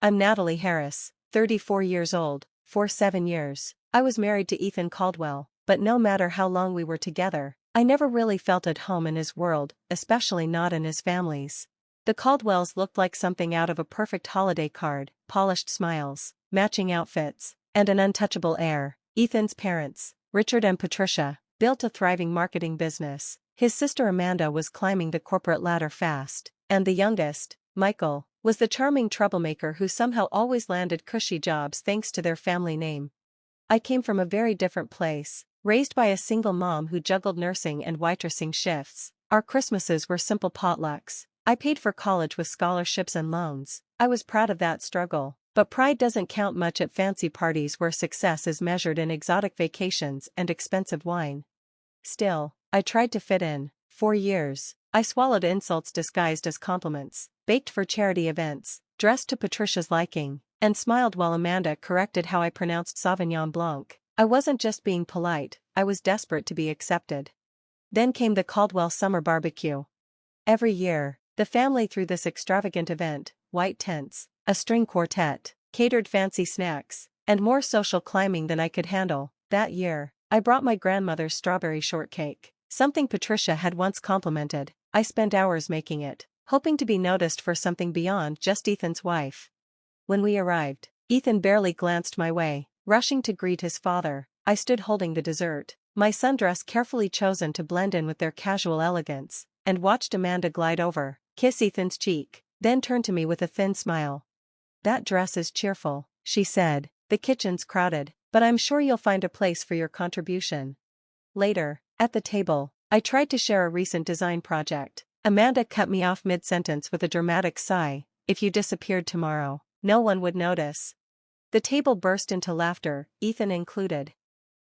I'm Natalie Harris, 34 years old. For 7 years, I was married to Ethan Caldwell, but no matter how long we were together, I never really felt at home in his world, especially not in his family's. The Caldwells looked like something out of a perfect holiday card: polished smiles, matching outfits, and an untouchable air. Ethan's parents, Richard and Patricia, built a thriving marketing business. His sister Amanda was climbing the corporate ladder fast, and the youngest, Michael, was the charming troublemaker who somehow always landed cushy jobs thanks to their family name. I came from a very different place, raised by a single mom who juggled nursing and waitressing shifts. Our Christmases were simple potlucks. I paid for college with scholarships and loans. I was proud of that struggle, but pride doesn't count much at fancy parties where success is measured in exotic vacations and expensive wine. Still, I tried to fit in. For years, I swallowed insults disguised as compliments, baked for charity events, dressed to Patricia's liking, and smiled while Amanda corrected how I pronounced Sauvignon Blanc. I wasn't just being polite, I was desperate to be accepted. Then came the Caldwell summer barbecue. Every year, the family threw this extravagant event: white tents, a string quartet, catered fancy snacks, and more social climbing than I could handle. That year, I brought my grandmother's strawberry shortcake, something Patricia had once complimented. I spent hours making it, hoping to be noticed for something beyond just Ethan's wife. When we arrived, Ethan barely glanced my way, rushing to greet his father. I stood holding the dessert, my sundress carefully chosen to blend in with their casual elegance, and watched Amanda glide over, kiss Ethan's cheek, then turn to me with a thin smile. "That dress is cheerful," she said. "The kitchen's crowded, but I'm sure you'll find a place for your contribution." Later, at the table, I tried to share a recent design project. Amanda cut me off mid-sentence with a dramatic sigh. "If you disappeared tomorrow, no one would notice." The table burst into laughter, Ethan included.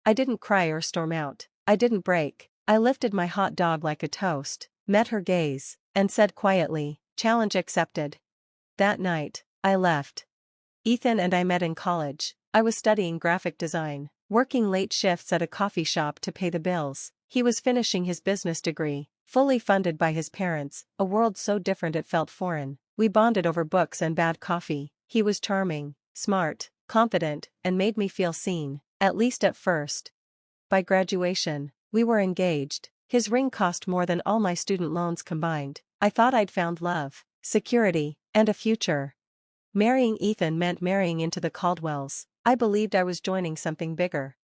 I didn't cry or storm out. I didn't break. I lifted my hot dog like a toast, met her gaze, and said quietly, "Challenge accepted." That night, I left. Ethan and I met in college. I was studying graphic design, working late shifts at a coffee shop to pay the bills. He was finishing his business degree, fully funded by his parents, a world so different it felt foreign. We bonded over books and bad coffee. He was charming, smart, confident, and made me feel seen, at least at first. By graduation, we were engaged. His ring cost more than all my student loans combined. I thought I'd found love, security, and a future. Marrying Ethan meant marrying into the Caldwells. I believed I was joining something bigger.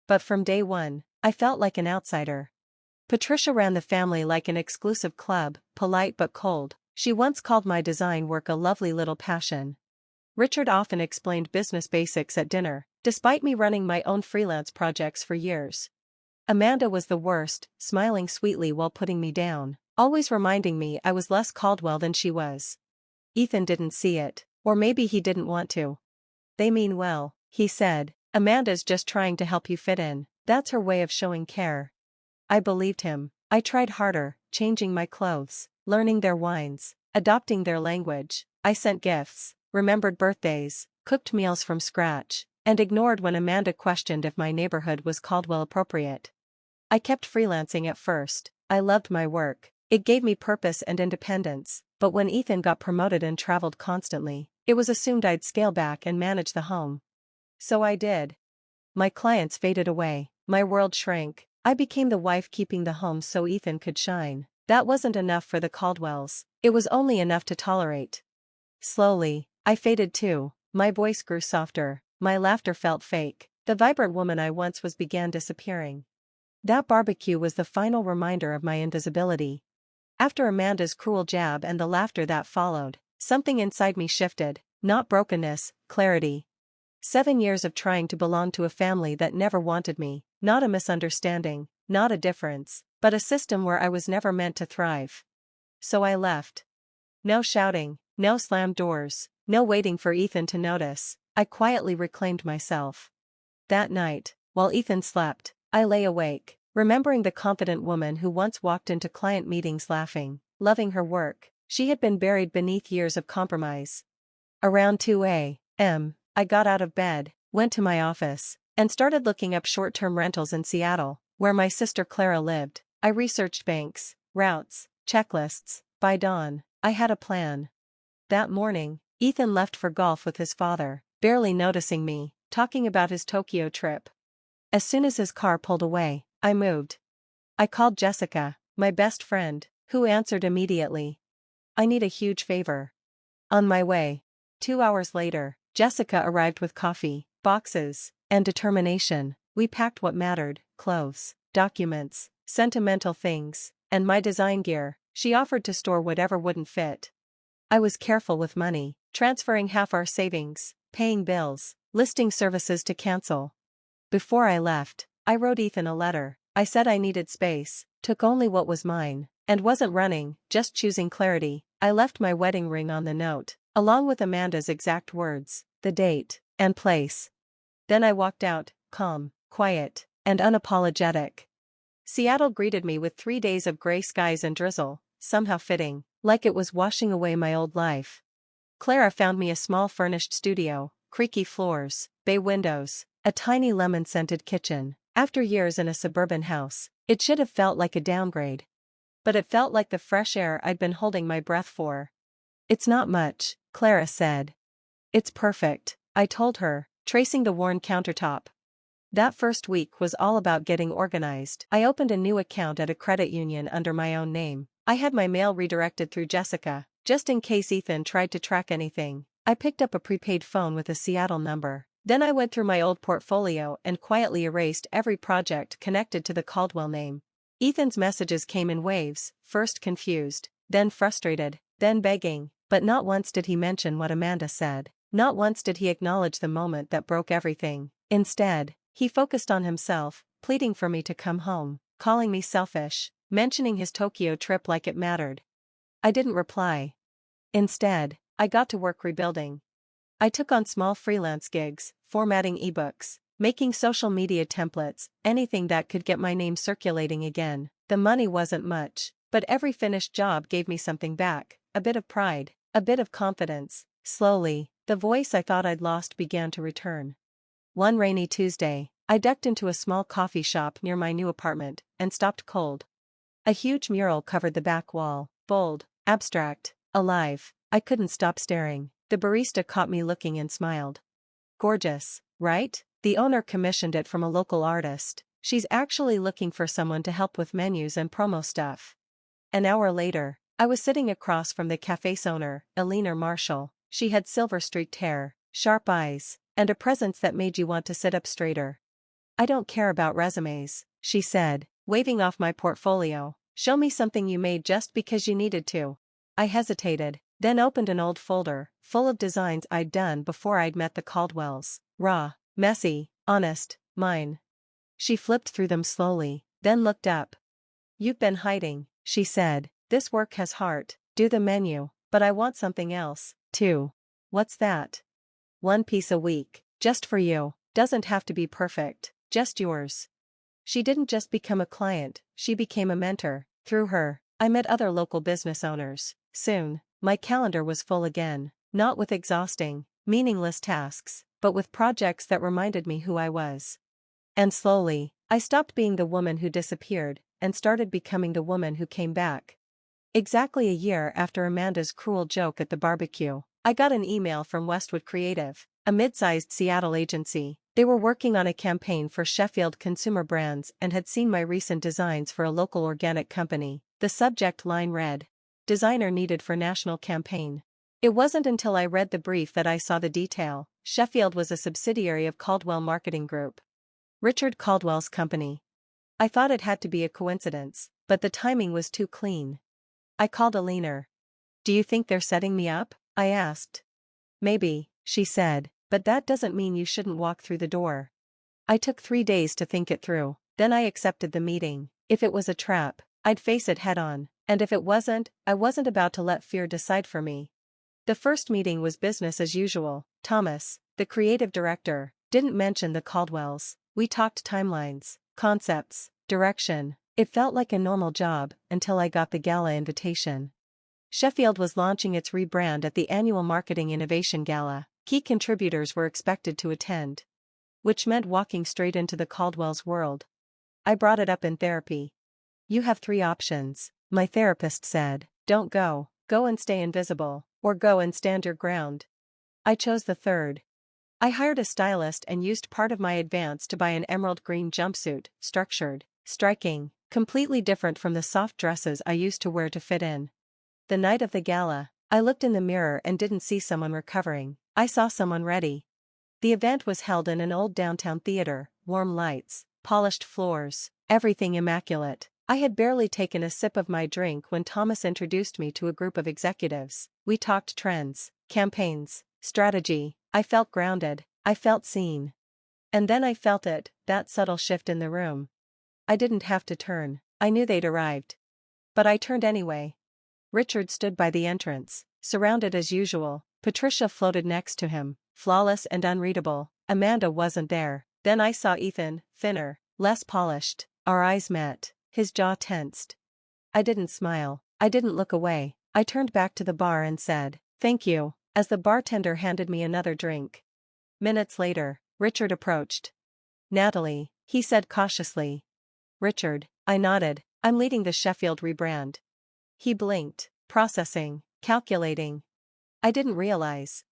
But from day one, I felt like an outsider. Patricia ran the family like an exclusive club, polite but cold. She once called my design work a lovely little passion. Richard often explained business basics at dinner, despite me running my own freelance projects for years. Amanda was the worst, smiling sweetly while putting me down, always reminding me I was less Caldwell than she was. Ethan didn't see it, or maybe he didn't want to. "They mean well," he said. "Amanda's just trying to help you fit in. That's her way of showing care." I believed him. I tried harder, changing my clothes, learning their wines, adopting their language. I sent gifts, remembered birthdays, cooked meals from scratch, and ignored when Amanda questioned if my neighborhood was Caldwell appropriate. I kept freelancing at first. I loved my work. It gave me purpose and independence, but when Ethan got promoted and traveled constantly, it was assumed I'd scale back and manage the home. So I did. My clients faded away, my world shrank. I became the wife keeping the home so Ethan could shine. That wasn't enough for the Caldwells. It was only enough to tolerate. Slowly, I faded too. My voice grew softer, my laughter felt fake. The vibrant woman I once was began disappearing. That barbecue was the final reminder of my invisibility. After Amanda's cruel jab and the laughter that followed, something inside me shifted. Not brokenness, clarity. 7 years of trying to belong to a family that never wanted me, not a misunderstanding, not a difference, but a system where I was never meant to thrive. So I left. No shouting, no slammed doors, no waiting for Ethan to notice. I quietly reclaimed myself. That night, while Ethan slept, I lay awake, remembering the confident woman who once walked into client meetings laughing, loving her work. She had been buried beneath years of compromise. Around 2 a.m., I got out of bed, went to my office, and started looking up short-term rentals in Seattle, where my sister Clara lived. I researched banks, routes, checklists. By dawn, I had a plan. That morning, Ethan left for golf with his father, barely noticing me, talking about his Tokyo trip. As soon as his car pulled away, I moved. I called Jessica, my best friend, who answered immediately. I need a huge favor. On my way. 2 hours later, Jessica arrived with coffee, boxes, and determination. We packed what mattered: clothes, documents, sentimental things, and my design gear. She offered to store whatever wouldn't fit. I was careful with money, transferring half our savings, paying bills, listing services to cancel. Before I left, I wrote Ethan a letter. I said I needed space, took only what was mine, and wasn't running, just choosing clarity. I left my wedding ring on the note, along with Amanda's exact words, the date, and place. Then I walked out, calm, quiet, and unapologetic. Seattle greeted me with 3 days of gray skies and drizzle, somehow fitting, like it was washing away my old life. Clara found me a small furnished studio, creaky floors, bay windows, a tiny lemon-scented kitchen. After years in a suburban house, it should have felt like a downgrade. But it felt like the fresh air I'd been holding my breath for. "It's not much," Clara said. "It's perfect," I told her, tracing the worn countertop. That first week was all about getting organized. I opened a new account at a credit union under my own name. I had my mail redirected through Jessica, just in case Ethan tried to track anything. I picked up a prepaid phone with a Seattle number. Then I went through my old portfolio and quietly erased every project connected to the Caldwell name. Ethan's messages came in waves, first confused, then frustrated, then begging, but not once did he mention what Amanda said. Not once did he acknowledge the moment that broke everything. Instead, he focused on himself, pleading for me to come home, calling me selfish, mentioning his Tokyo trip like it mattered. I didn't reply. Instead, I got to work rebuilding. I took on small freelance gigs, formatting ebooks, making social media templates, anything that could get my name circulating again. The money wasn't much, but every finished job gave me something back, a bit of pride, a bit of confidence. Slowly, the voice I thought I'd lost began to return. One rainy Tuesday, I ducked into a small coffee shop near my new apartment and stopped cold. A huge mural covered the back wall, bold, abstract, alive. I couldn't stop staring. The barista caught me looking and smiled. "Gorgeous, right? The owner commissioned it from a local artist. She's actually looking for someone to help with menus and promo stuff." An hour later, I was sitting across from the cafe's owner, Eleanor Marshall. She had silver-streaked hair, sharp eyes, and a presence that made you want to sit up straighter. "I don't care about resumes," she said, waving off my portfolio. "Show me something you made just because you needed to." I hesitated, then opened an old folder, full of designs I'd done before I'd met the Caldwells. Raw, messy, honest, mine. She flipped through them slowly, then looked up. "You've been hiding," she said. "This work has heart. Do the menu, but I want something else, too." "What's that?" "1 piece a week, just for you. Doesn't have to be perfect, just yours." She didn't just become a client, she became a mentor. Through her, I met other local business owners. Soon, my calendar was full again, not with exhausting, meaningless tasks, but with projects that reminded me who I was. And slowly, I stopped being the woman who disappeared, and started becoming the woman who came back. Exactly a year after Amanda's cruel joke at the barbecue, I got an email from Westwood Creative, a mid-sized Seattle agency. They were working on a campaign for Sheffield Consumer Brands and had seen my recent designs for a local organic company. The subject line read, "Designer needed for national campaign." It wasn't until I read the brief that I saw the detail. Sheffield was a subsidiary of Caldwell Marketing Group, Richard Caldwell's company. I thought it had to be a coincidence, but the timing was too clean. I called Eleanor. "Do you think they're setting me up?" I asked. "Maybe," she said, "but that doesn't mean you shouldn't walk through the door." I took 3 days to think it through, then I accepted the meeting. If it was a trap, I'd face it head-on, and if it wasn't, I wasn't about to let fear decide for me. The first meeting was business as usual. Thomas, the creative director, didn't mention the Caldwells. We talked timelines, concepts, direction. It felt like a normal job, until I got the gala invitation. Sheffield was launching its rebrand at the annual Marketing Innovation Gala. Key contributors were expected to attend, which meant walking straight into the Caldwell's world. I brought it up in therapy. "You have 3 options," my therapist said. "Don't go, go and stay invisible, or go and stand your ground." I chose the third. I hired a stylist and used part of my advance to buy an emerald green jumpsuit, structured, striking, completely different from the soft dresses I used to wear to fit in. The night of the gala, I looked in the mirror and didn't see someone recovering. I saw someone ready. The event was held in an old downtown theater, warm lights, polished floors, everything immaculate. I had barely taken a sip of my drink when Thomas introduced me to a group of executives. We talked trends, campaigns, strategy. I felt grounded. I felt seen. And then I felt it, that subtle shift in the room. I didn't have to turn. I knew they'd arrived. But I turned anyway. Richard stood by the entrance, surrounded as usual. Patricia floated next to him, flawless and unreadable. Amanda wasn't there. Then I saw Ethan, thinner, less polished. Our eyes met. His jaw tensed. I didn't smile. I didn't look away. I turned back to the bar and said, "Thank you," as the bartender handed me another drink. Minutes later, Richard approached. "Natalie," he said cautiously. "Richard," I nodded. "I'm leading the Sheffield rebrand." He blinked, processing, calculating. "I didn't realize.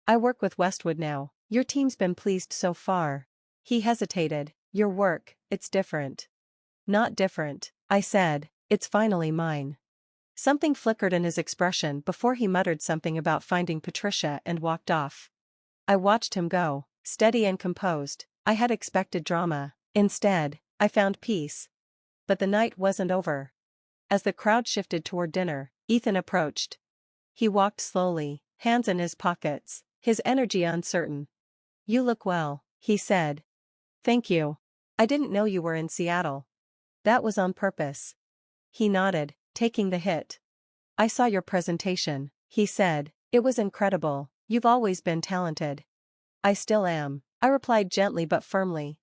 I work with Westwood now. Your team's been pleased so far." He hesitated. "Your work, it's different." "Not different," I said. "It's finally mine." Something flickered in his expression before he muttered something about finding Patricia and walked off. I watched him go, steady and composed. I had expected drama. Instead, I found peace. But the night wasn't over. As the crowd shifted toward dinner, Ethan approached. He walked slowly, hands in his pockets, his energy uncertain. "You look well," he said. "Thank you. I didn't know you were in Seattle." "That was on purpose." He nodded, taking the hit. "I saw your presentation," he said. "It was incredible. You've always been talented." "I still am," I replied gently but firmly.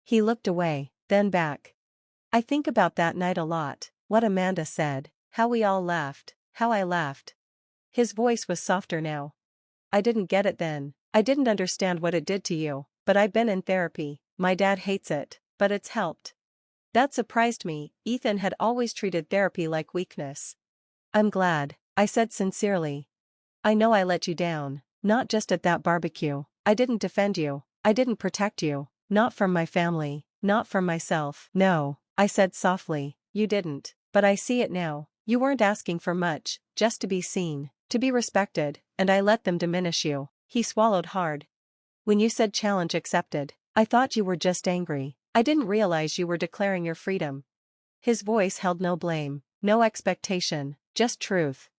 He looked away, then back. "I think about that night a lot, what Amanda said, how we all laughed, how I laughed." His voice was softer now. "I didn't get it then. I didn't understand what it did to you, but I've been in therapy. My dad hates it, but it's helped." That surprised me. Ethan had always treated therapy like weakness. "I'm glad," I said sincerely. "I know I let you down, not just at that barbecue. I didn't defend you. I didn't protect you, not from my family, not from myself." "No," I said softly, "you didn't. But I see it now. You weren't asking for much, just to be seen, to be respected, and I let them diminish you." He swallowed hard. "When you said challenge accepted, I thought you were just angry. I didn't realize you were declaring your freedom." His voice held no blame, no expectation, just truth.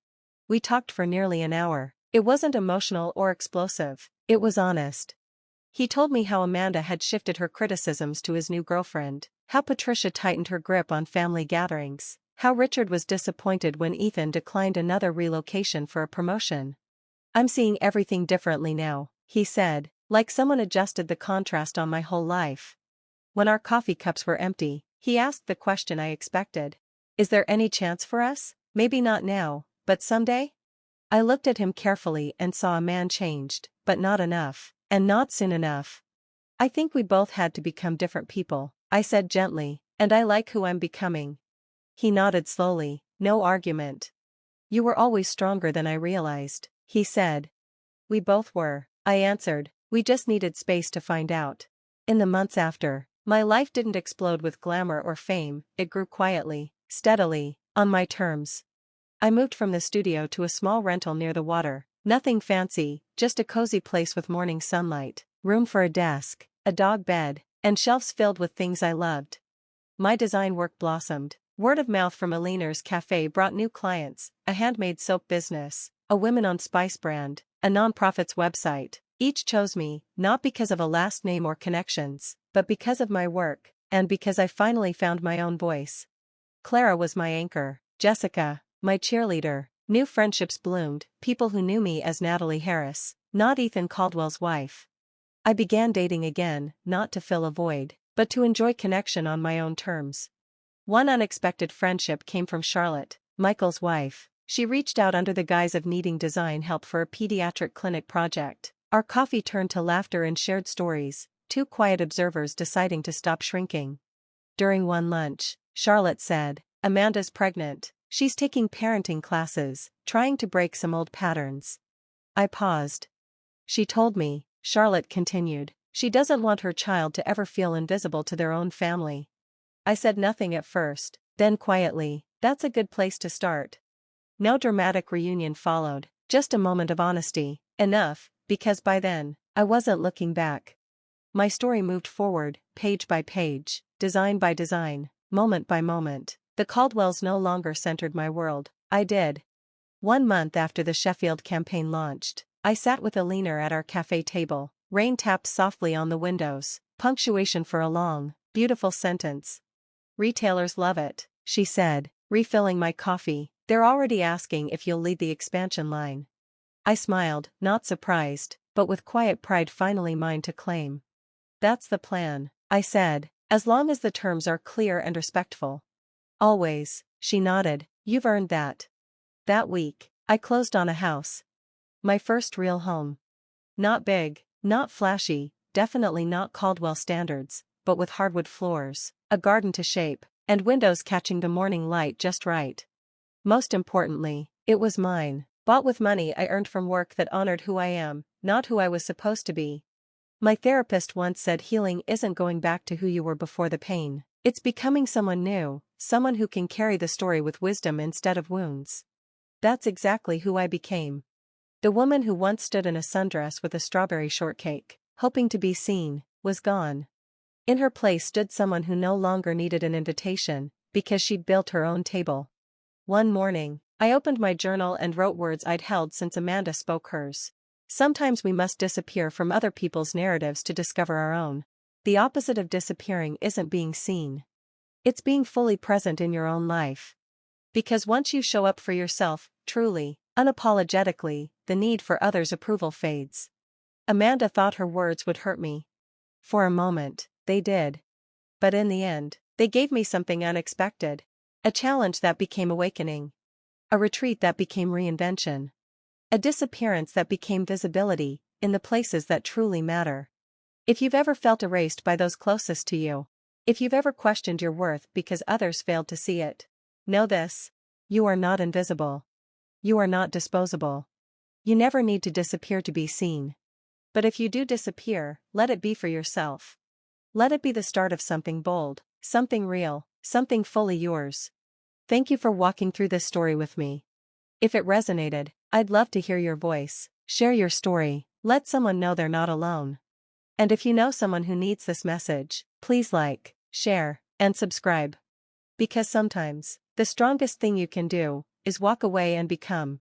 We talked for nearly an hour. It wasn't emotional or explosive, it was honest. He told me how Amanda had shifted her criticisms to his new girlfriend, how Patricia tightened her grip on family gatherings, how Richard was disappointed when Ethan declined another relocation for a promotion. "I'm seeing everything differently now," he said, like someone adjusted the contrast on my whole life. When our coffee cups were empty, he asked the question I expected. "Is there any chance for us? Maybe not now, but someday?" I looked at him carefully and saw a man changed, but not enough, and not soon enough. "I think we both had to become different people," I said gently, "and I like who I'm becoming." He nodded slowly, no argument. "You were always stronger than I realized," he said. "We both were," I answered. "We just needed space to find out." In the months after, my life didn't explode with glamour or fame, it grew quietly, steadily, on my terms. I moved from the studio to a small rental near the water, nothing fancy, just a cozy place with morning sunlight, room for a desk, a dog bed, and shelves filled with things I loved. My design work blossomed. Word of mouth from Aliner's Cafe brought new clients, a handmade soap business, a Women on Spice brand, a nonprofit's website. Each chose me, not because of a last name or connections, but because of my work, and because I finally found my own voice. Clara was my anchor, Jessica, my cheerleader. New friendships bloomed, people who knew me as Natalie Harris, not Ethan Caldwell's wife. I began dating again, not to fill a void, but to enjoy connection on my own terms. One unexpected friendship came from Charlotte, Michael's wife. She reached out under the guise of needing design help for a pediatric clinic project. Our coffee turned to laughter and shared stories, two quiet observers deciding to stop shrinking. During one lunch, Charlotte said, "Amanda's pregnant. She's taking parenting classes, trying to break some old patterns." I paused. She told me, Charlotte continued, she doesn't want her child to ever feel invisible to their own family. I said nothing at first, then quietly, that's a good place to start. No dramatic reunion followed, just a moment of honesty, enough, because by then, I wasn't looking back. My story moved forward, page by page, design by design, moment by moment. The Caldwells no longer centered my world, I did. 1 month after the Sheffield campaign launched, I sat with Alina at our cafe table. Rain tapped softly on the windows, punctuation for a long, beautiful sentence. Retailers love it, she said, refilling my coffee. They're already asking if you'll lead the expansion line. I smiled, not surprised, but with quiet pride finally mine to claim. That's the plan, I said, as long as the terms are clear and respectful. Always, she nodded, you've earned that. That week, I closed on a house. My first real home. Not big, not flashy, definitely not Caldwell standards, but with hardwood floors, a garden to shape, and windows catching the morning light just right. Most importantly, it was mine, bought with money I earned from work that honored who I am, not who I was supposed to be. My therapist once said healing isn't going back to who you were before the pain, it's becoming someone new, someone who can carry the story with wisdom instead of wounds. That's exactly who I became. The woman who once stood in a sundress with a strawberry shortcake, hoping to be seen, was gone. In her place stood someone who no longer needed an invitation, because she'd built her own table. One morning, I opened my journal and wrote words I'd held since Amanda spoke hers. Sometimes we must disappear from other people's narratives to discover our own. The opposite of disappearing isn't being seen. It's being fully present in your own life. Because once you show up for yourself, truly, unapologetically, the need for others' approval fades. Amanda thought her words would hurt me. For a moment, they did. But in the end, they gave me something unexpected. A challenge that became awakening. A retreat that became reinvention. A disappearance that became visibility, in the places that truly matter. If you've ever felt erased by those closest to you, if you've ever questioned your worth because others failed to see it, know this: you are not invisible. You are not disposable. You never need to disappear to be seen. But if you do disappear, let it be for yourself. Let it be the start of something bold, something real, something fully yours. Thank you for walking through this story with me. If it resonated, I'd love to hear your voice. Share your story, let someone know they're not alone. And if you know someone who needs this message, please like, share, and subscribe. Because sometimes, the strongest thing you can do is walk away and become